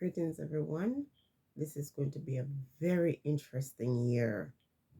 Greetings, everyone. This is going to be a very interesting year.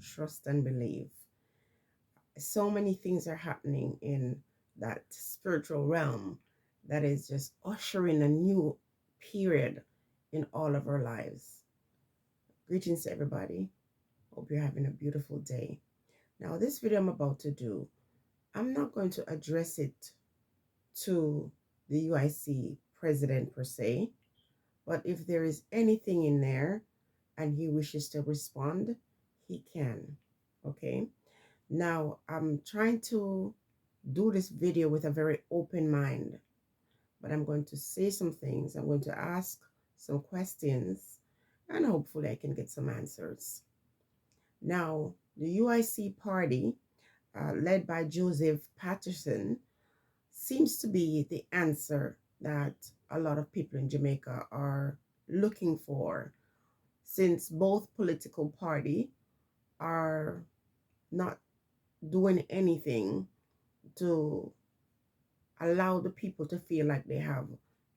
Trust and believe. So many things are happening in that spiritual realm that is just ushering a new period in all of our lives. Greetings to everybody. Hope you're having a beautiful day. Now, this video I'm about to do, I'm not going to address it to the UIC president per se. But if there is anything in there and he wishes to respond, he can. Okay. Now, I'm trying to do this video with a very open mind, but I'm going to say some things. I'm going to ask some questions, and hopefully I can get some answers. Now, the UIC party, led by Joseph Patterson, seems to be the answer that a lot of people in Jamaica are looking for, since both political party are not doing anything to allow the people to feel like they have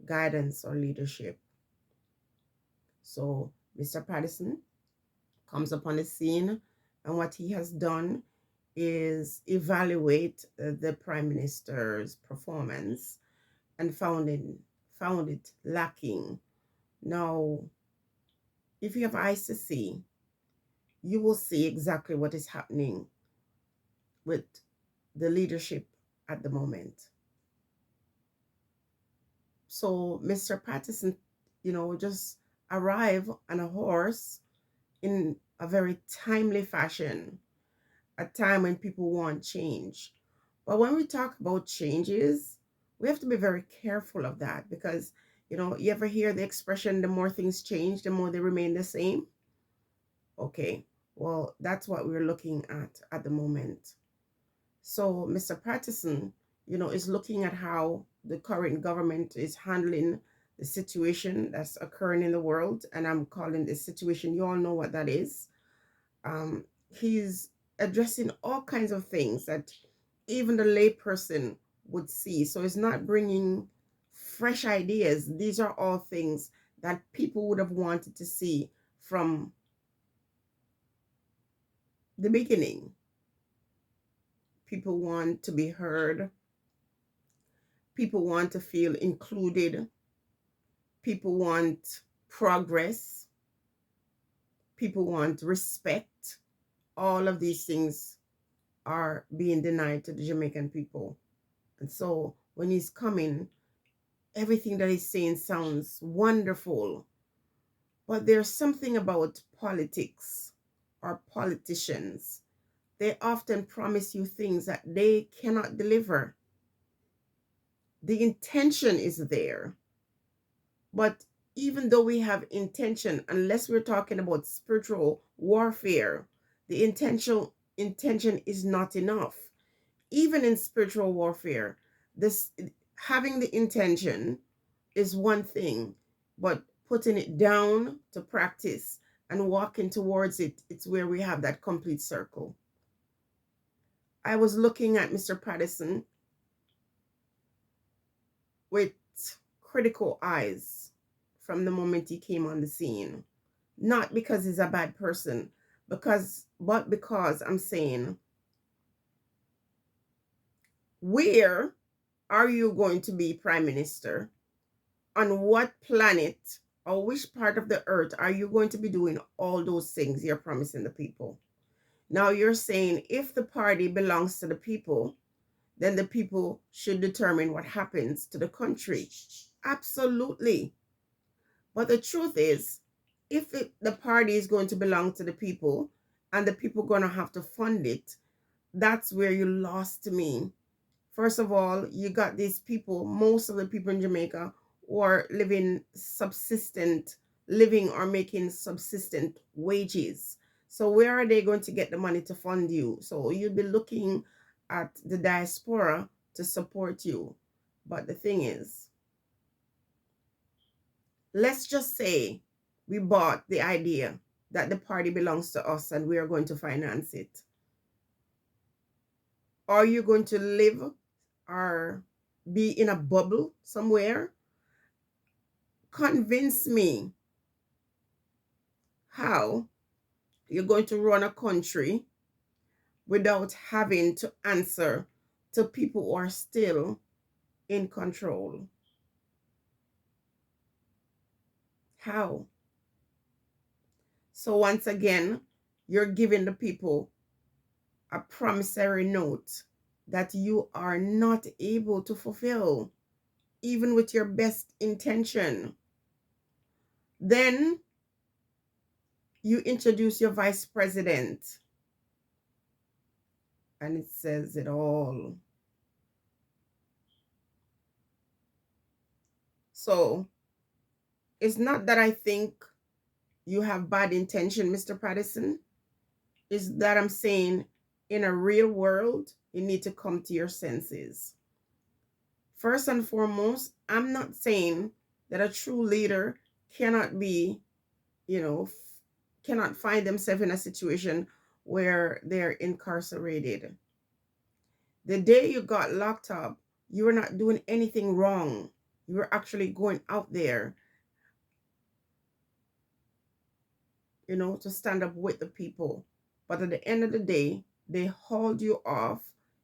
guidance or leadership. So Mr. Patterson comes upon the scene, and what he has done is evaluate the prime minister's performance and found it lacking. Now, if you have eyes to see, you will see exactly what is happening with the leadership at the moment. So Mr. Patterson, just arrive on a horse in a very timely fashion, a time when people want change. But when we talk about changes, we have to be very careful of that because, you ever hear the expression, the more things change, the more they remain the same? Okay, well, that's what we're looking at the moment. So Mr. Patterson, is looking at how the current government is handling the situation that's occurring in the world. And I'm calling this situation, you all know what that is. He's addressing all kinds of things that even the layperson would see. So it's not bringing fresh ideas. These are all things that people would have wanted to see from the beginning. People want to be heard. People want to feel included. People want progress. People want respect. All of these things are being denied to the Jamaican people. And so when he's coming, everything that he's saying sounds wonderful. But there's something about politics or politicians. They often promise you things that they cannot deliver. The intention is there. But even though we have intention, unless we're talking about spiritual warfare, the intention is not enough. Even in spiritual warfare, this having the intention is one thing, but putting it down to practice and walking towards it, it's where we have that complete circle. I was looking at Mr. Patterson with critical eyes from the moment he came on the scene. Not because he's a bad person, but because I'm saying, where are you going to be prime minister? On what planet or which part of the earth are you going to be doing all those things you're promising the people? Now you're saying if the party belongs to the people, then the people should determine what happens to the country. Absolutely. But the truth is, if the party is going to belong to the people and the people going to have to fund it, that's where you lost me. First of all, you got these people, most of the people in Jamaica who are living subsistent living or making subsistent wages. So where are they going to get the money to fund you? So you'd be looking at the diaspora to support you. But the thing is, let's just say we bought the idea that the party belongs to us and we are going to finance it. Are you going to live or be in a bubble somewhere convince me how you're going to run a country without having to answer to people who are still in control. How? So once again, you're giving the people a promissory note that you are not able to fulfill, even with your best intention. Then you introduce your vice president, and it says it all. So it's not that I think you have bad intention, Mr. Patterson. It's that I'm saying in a real world, you need to come to your senses. First and foremost, I'm not saying that a true leader cannot be, cannot find themselves in a situation where they're incarcerated. The day you got locked up, you were not doing anything wrong. You were actually going out there, to stand up with the people. But at the end of the day, they hauled you off,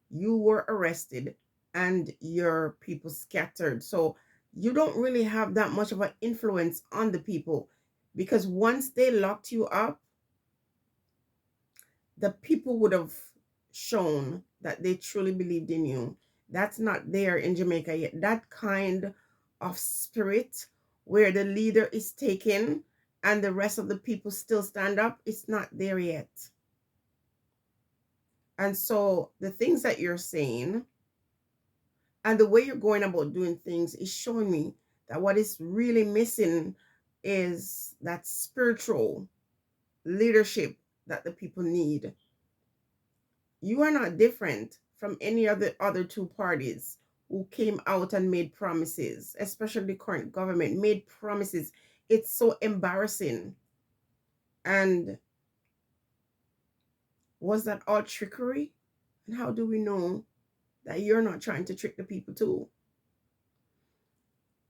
you were arrested, and your people scattered. So you don't really have that much of an influence on the people, because once they locked you up, the people would have shown that they truly believed in you. That's not there in Jamaica yet. That kind of spirit where the leader is taken and the rest of the people still stand up, it's not there yet. And so the things that you're saying and the way you're going about doing things is showing me that what is really missing is that spiritual leadership that the people need. You are not different from any other two parties who came out and made promises, especially the current government made promises. It's so embarrassing. And was that all trickery? And how do we know that you're not trying to trick the people too?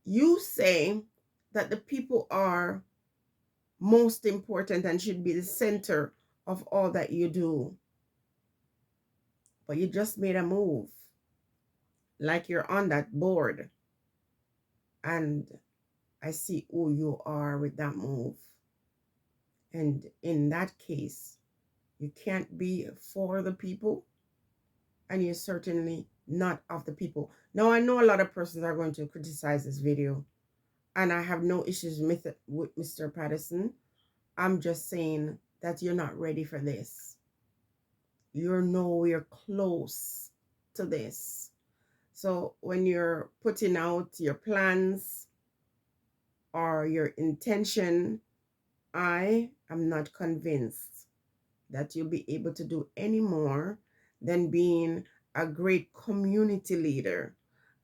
You say that the people are most important and should be the center of all that you do. But you just made a move like you're on that board. And I see who you are with that move. And in that case, you can't be for the people, and you're certainly not of the people. Now, I know a lot of persons are going to criticize this video, and I have no issues with Mr. Patterson. I'm just saying that you're not ready for this. You're nowhere close to this. So when you're putting out your plans or your intention, I am not convinced that you'll be able to do any more than being a great community leader,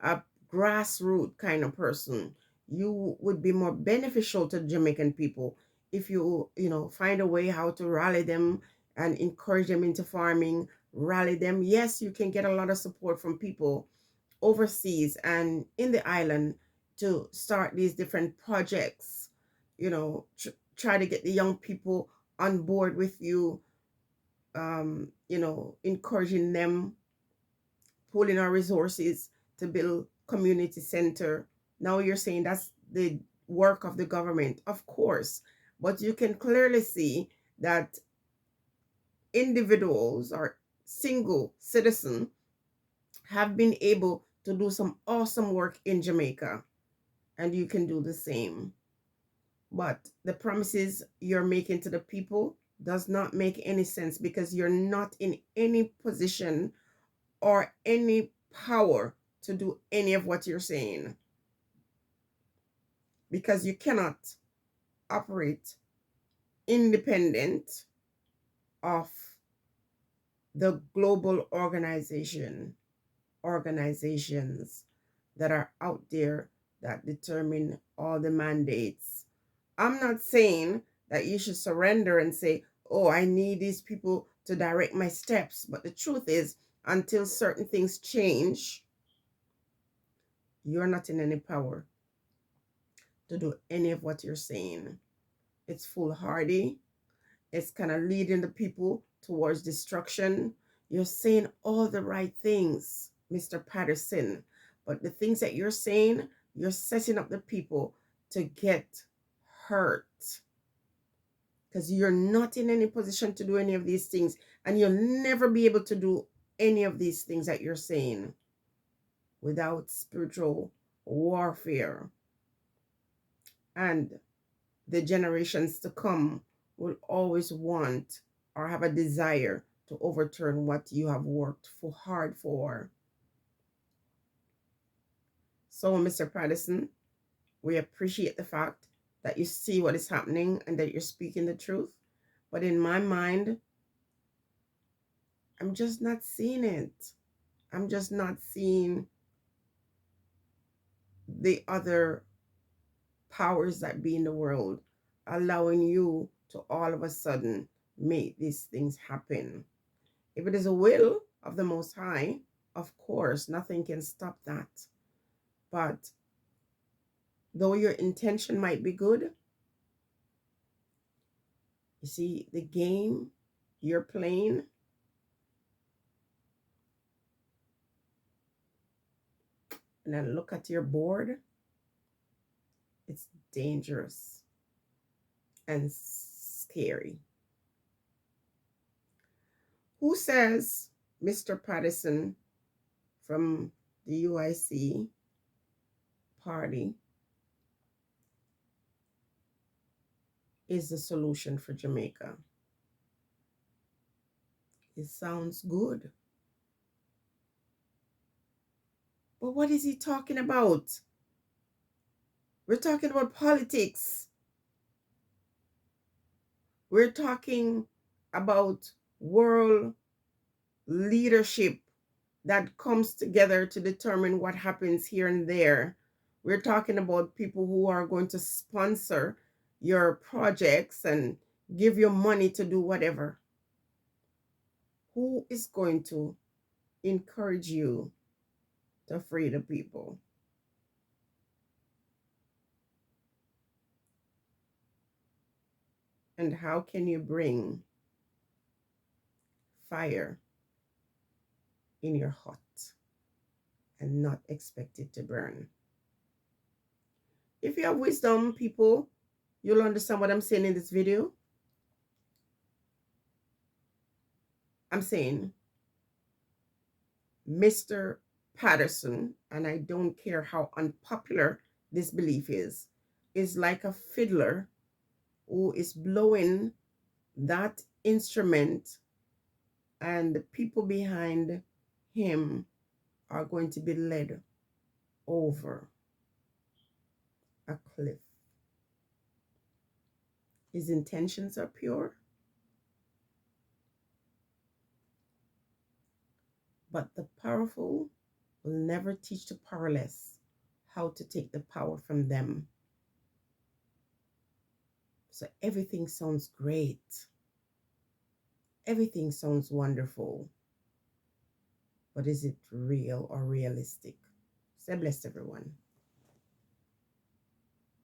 a grassroots kind of person. You would be more beneficial to Jamaican people if you, find a way how to rally them and encourage them into farming, rally them. Yes, you can get a lot of support from people overseas and in the island to start these different projects, try to get the young people on board with you, encouraging them, pooling our resources to build community center. Now you're saying that's the work of the government, of course, but you can clearly see that individuals or single citizen have been able to do some awesome work in Jamaica, and you can do the same. But the promises you're making to the people does not make any sense, because you're not in any position or any power to do any of what you're saying, because you cannot operate independent of the global organizations that are out there that determine all the mandates. I'm not saying that you should surrender and say, oh, I need these people to direct my steps. But the truth is, until certain things change, you're not in any power to do any of what you're saying. It's foolhardy. It's kind of leading the people towards destruction. You're saying all the right things, Mr. Patterson, but the things that you're saying, you're setting up the people to get hurt because you're not in any position to do any of these things, and you'll never be able to do any of these things that you're saying without spiritual warfare. And the generations to come will always want or have a desire to overturn what you have worked for hard for. So, Mr. Patterson, we appreciate the fact that you see what is happening and that you're speaking the truth. But in my mind, I'm just not seeing it. I'm just not seeing the other powers that be in the world allowing you to all of a sudden make these things happen. If it is a will of the Most High, of course, nothing can stop that. But though your intention might be good, you see, the game you're playing, and then look at your board, it's dangerous and scary. Who says Mr. Patterson from the UIC party is the solution for Jamaica? It sounds good. But what is he talking about? We're talking about politics. We're talking about world leadership that comes together to determine what happens here and there. We're talking about people who are going to sponsor your projects and give you money to do whatever. Who is going to encourage you to free the people? And how can you bring fire in your hut and not expect it to burn? If you have wisdom, people, you'll understand what I'm saying in this video. I'm saying Mr. Patterson, and I don't care how unpopular this belief is like a fiddler who is blowing that instrument, and the people behind him are going to be led over a cliff. His intentions are pure, but the powerful will never teach the powerless how to take the power from them. So everything sounds great. Everything sounds wonderful. But is it real or realistic? Stay blessed, everyone.